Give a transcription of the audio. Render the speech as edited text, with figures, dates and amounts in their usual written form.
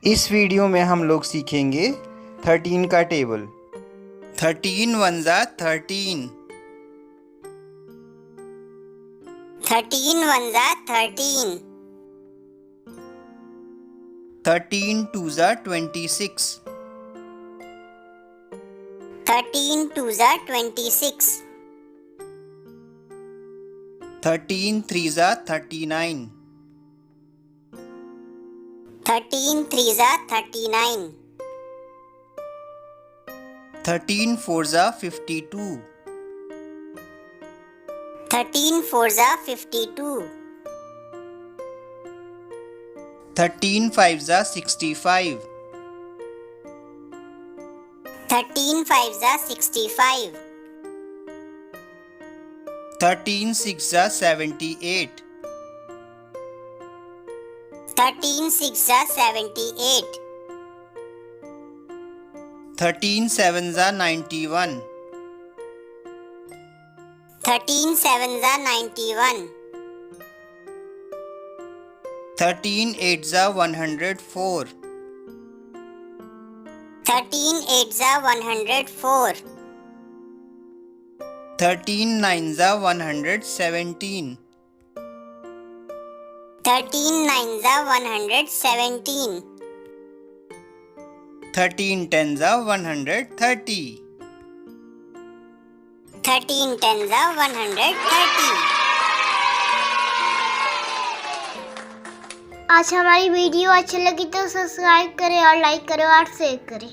इस वीडियो में हम लोग सीखेंगे 13 का टेबल। 13 1 जा 13, 13 1 जा 13, 13 2 जा 26, 13 2 जा 26, 13 3 जा 39, 13 3 जा 39, 13 4 जा 52, 13 4 जा 52, 13 5 जा 65, 13 5 जा 65, 13 6 जा 78, 13 6 जा 78, 13 7 जा 91, 13 7 जा 91, 13 8 जा 104, 13 8 जा 104, 13 9 जा 117, 13 9 जा 117, 13 10 जा 130, 13 10 जा 130। आज हमारी वीडियो अच्छी लगी तो सब्सक्राइब करें और लाइक करें और शेयर करें।